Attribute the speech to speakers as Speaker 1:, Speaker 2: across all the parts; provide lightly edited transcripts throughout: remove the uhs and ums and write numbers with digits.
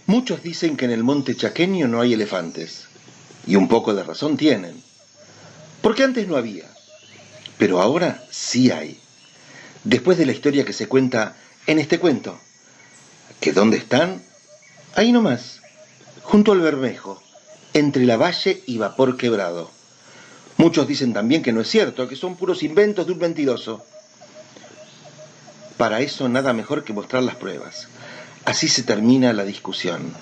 Speaker 1: Muchos dicen que en el monte chaqueño no hay elefantes, y un poco de razón tienen, porque antes no había, pero ahora sí hay. Después de la historia que se cuenta en este cuento, que ¿dónde están? Ahí nomás, junto al Bermejo, entre la Valle y Vapor Quebrado. Muchos dicen también que no es cierto, que son puros inventos de un mentiroso. Para eso nada mejor que mostrar las pruebas. Así se termina la discusión.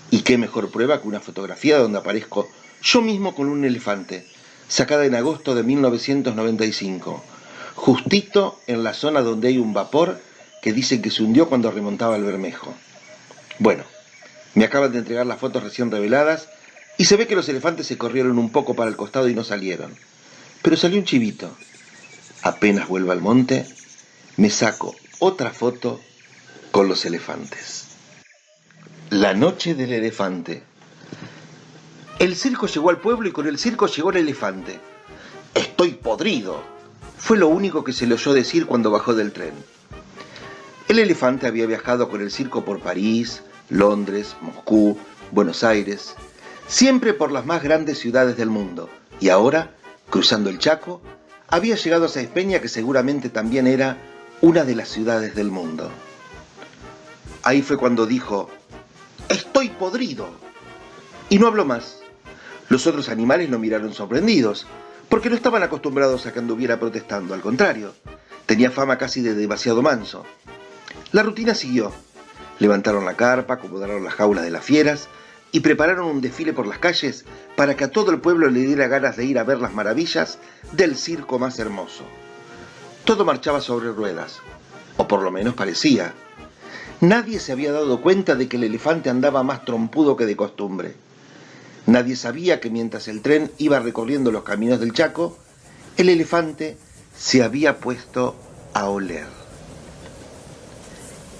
Speaker 1: Y qué mejor prueba que una fotografía donde aparezco yo mismo con un elefante, sacada en agosto de 1995, justito en la zona donde hay un vapor que dicen que se hundió cuando remontaba el Bermejo. Bueno, me acaban de entregar las fotos recién reveladas y se ve que los elefantes se corrieron un poco para el costado y no salieron. Pero salió un chivito. Apenas vuelvo al monte, me saco otra foto con los elefantes. La noche del elefante. El circo llegó al pueblo y con el circo llegó el elefante. «Estoy podrido», fue lo único que se le oyó decir cuando bajó del tren. El elefante había viajado con el circo por París, Londres, Moscú, Buenos Aires, siempre por las más grandes ciudades del mundo, y ahora, cruzando el Chaco, había llegado a Saizpeña, que seguramente también era una de las ciudades del mundo. Ahí fue cuando dijo: «Estoy podrido», y no habló más. Los otros animales lo miraron sorprendidos, porque no estaban acostumbrados a que anduviera protestando, al contrario, tenía fama casi de demasiado manso. La rutina siguió. Levantaron la carpa, acomodaron las jaulas de las fieras y prepararon un desfile por las calles para que a todo el pueblo le diera ganas de ir a ver las maravillas del circo más hermoso. Todo marchaba sobre ruedas, o por lo menos parecía. Nadie se había dado cuenta de que el elefante andaba más trompudo que de costumbre. Nadie sabía que mientras el tren iba recorriendo los caminos del Chaco, el elefante se había puesto a oler.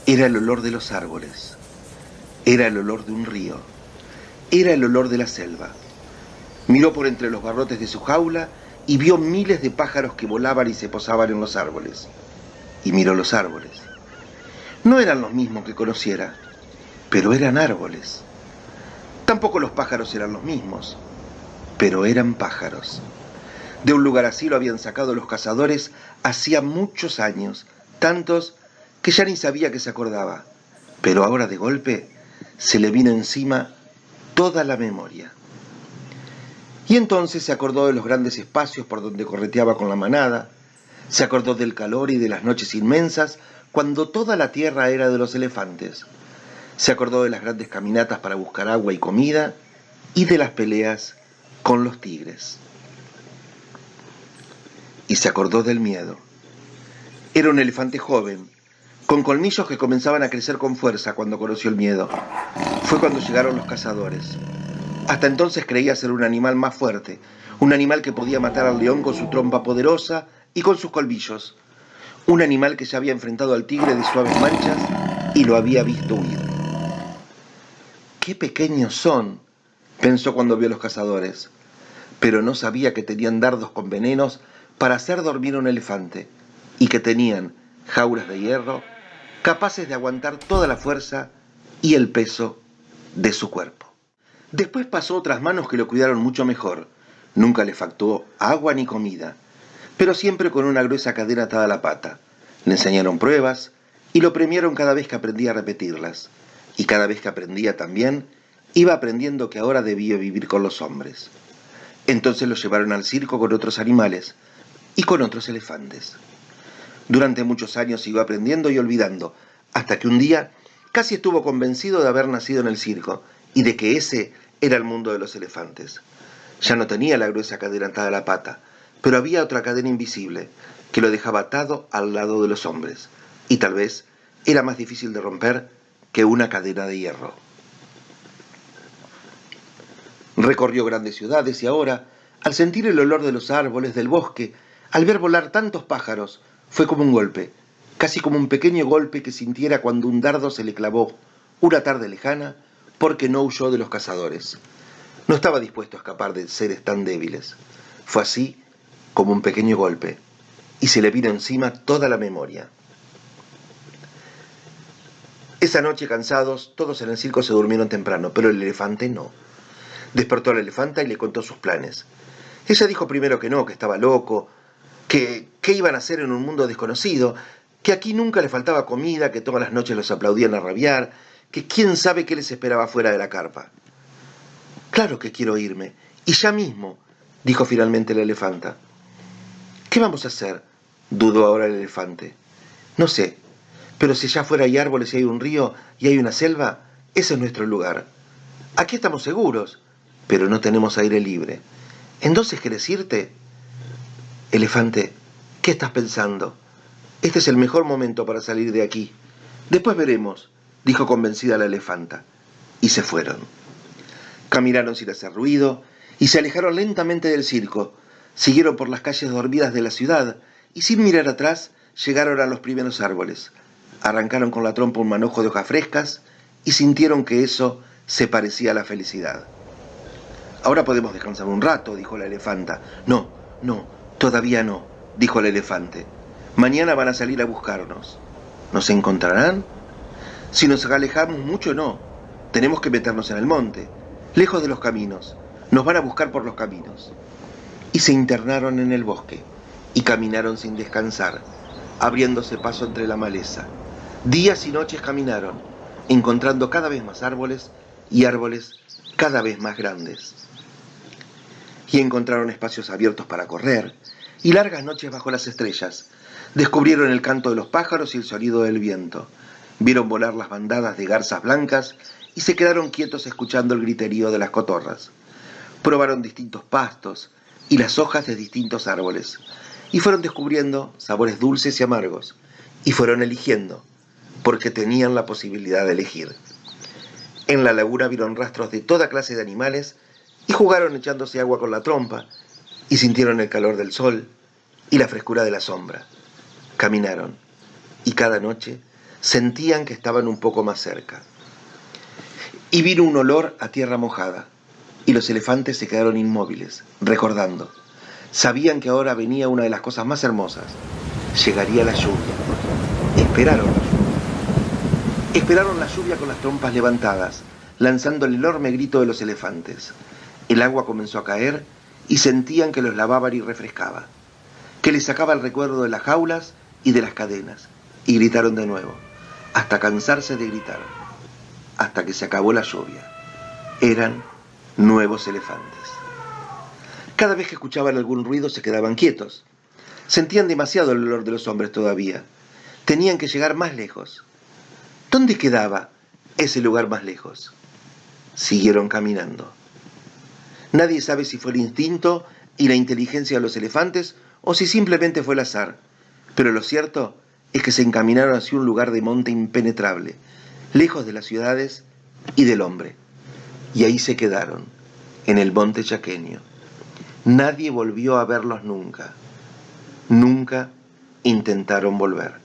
Speaker 1: Era el olor de los árboles, era el olor de un río, era el olor de la selva. Miró por entre los barrotes de su jaula y vio miles de pájaros que volaban y se posaban en los árboles. Y miró los árboles. No eran los mismos que conociera, pero eran árboles. Tampoco los pájaros eran los mismos, pero eran pájaros. De un lugar así lo habían sacado los cazadores hacía muchos años, tantos que ya ni sabía que se acordaba, pero ahora de golpe se le vino encima toda la memoria. Y entonces se acordó de los grandes espacios por donde correteaba con la manada, se acordó del calor y de las noches inmensas cuando toda la tierra era de los elefantes, se acordó de las grandes caminatas para buscar agua y comida y de las peleas con los tigres. Y se acordó del miedo. Era un elefante joven, con colmillos que comenzaban a crecer con fuerza cuando conoció el miedo. Fue cuando llegaron los cazadores. Hasta entonces creía ser un animal más fuerte, un animal que podía matar al león con su trompa poderosa y con sus colmillos, un animal que ya había enfrentado al tigre de suaves manchas y lo había visto huir. «Qué pequeños son», pensó cuando vio a los cazadores, pero no sabía que tenían dardos con venenos para hacer dormir a un elefante y que tenían jaulas de hierro capaces de aguantar toda la fuerza y el peso de su cuerpo. Después pasó otras manos que lo cuidaron mucho mejor. Nunca le faltó agua ni comida, pero siempre con una gruesa cadena atada a la pata. Le enseñaron pruebas y lo premiaron cada vez que aprendía a repetirlas. Y cada vez que aprendía también, iba aprendiendo que ahora debía vivir con los hombres. Entonces lo llevaron al circo con otros animales y con otros elefantes. Durante muchos años siguió aprendiendo y olvidando, hasta que un día casi estuvo convencido de haber nacido en el circo y de que ese era el mundo de los elefantes. Ya no tenía la gruesa cadena atada a la pata, pero había otra cadena invisible que lo dejaba atado al lado de los hombres, y tal vez era más difícil de romper que una cadena de hierro. Recorrió grandes ciudades y ahora, al sentir el olor de los árboles, del bosque, al ver volar tantos pájaros, fue como un golpe, casi como un pequeño golpe que sintiera cuando un dardo se le clavó una tarde lejana porque no huyó de los cazadores. No estaba dispuesto a escapar de seres tan débiles. Fue así como un pequeño golpe y se le vino encima toda la memoria. Esa noche, cansados, todos en el circo se durmieron temprano, pero el elefante no. Despertó a la elefanta y le contó sus planes. Ella dijo primero que no, que estaba loco, que qué iban a hacer en un mundo desconocido, que aquí nunca les faltaba comida, que todas las noches los aplaudían a rabiar, que quién sabe qué les esperaba fuera de la carpa. Claro que quiero irme, y ya mismo, dijo finalmente la elefanta. ¿Qué vamos a hacer?, dudó ahora el elefante. No sé, pero si allá afuera hay árboles y hay un río y hay una selva, ese es nuestro lugar. Aquí estamos seguros, pero no tenemos aire libre. ¿Entonces querés irte? Elefante, ¿qué estás pensando? Este es el mejor momento para salir de aquí. Después veremos, dijo convencida la elefanta. Y se fueron. Caminaron sin hacer ruido y se alejaron lentamente del circo. Siguieron por las calles dormidas de la ciudad y sin mirar atrás llegaron a los primeros árboles. Arrancaron con la trompa un manojo de hojas frescas y sintieron que eso se parecía a la felicidad. Ahora podemos descansar un rato, dijo la elefanta. No, todavía no, dijo el elefante. Mañana van a salir a buscarnos. ¿Nos encontrarán? Si nos alejamos mucho, no. Tenemos que meternos en el monte, lejos de los caminos. Nos van a buscar por los caminos. Y se internaron en el bosque y caminaron sin descansar, abriéndose paso entre la maleza. Días y noches caminaron, encontrando cada vez más árboles y árboles cada vez más grandes. Y encontraron espacios abiertos para correr y largas noches bajo las estrellas. Descubrieron el canto de los pájaros y el sonido del viento. Vieron volar las bandadas de garzas blancas y se quedaron quietos escuchando el griterío de las cotorras. Probaron distintos pastos y las hojas de distintos árboles y fueron descubriendo sabores dulces y amargos y fueron eligiendo, porque tenían la posibilidad de elegir. En la laguna vieron rastros de toda clase de animales y jugaron echándose agua con la trompa y sintieron el calor del sol y la frescura de la sombra. Caminaron y cada noche sentían que estaban un poco más cerca. Y vino un olor a tierra mojada y los elefantes se quedaron inmóviles, recordando. Sabían que ahora venía una de las cosas más hermosas. Llegaría la lluvia. Esperaron. Esperaron la lluvia con las trompas levantadas, lanzando el enorme grito de los elefantes. El agua comenzó a caer y sentían que los lavaba y refrescaba, que les sacaba el recuerdo de las jaulas y de las cadenas, y gritaron de nuevo, hasta cansarse de gritar, hasta que se acabó la lluvia. Eran nuevos elefantes. Cada vez que escuchaban algún ruido se quedaban quietos. Sentían demasiado el olor de los hombres todavía. Tenían que llegar más lejos. ¿Dónde quedaba ese lugar más lejos? Siguieron caminando. Nadie sabe si fue el instinto y la inteligencia de los elefantes o si simplemente fue el azar, pero lo cierto es que se encaminaron hacia un lugar de monte impenetrable, lejos de las ciudades y del hombre. Y ahí se quedaron, en el monte chaqueño. Nadie volvió a verlos nunca. Nunca intentaron volver.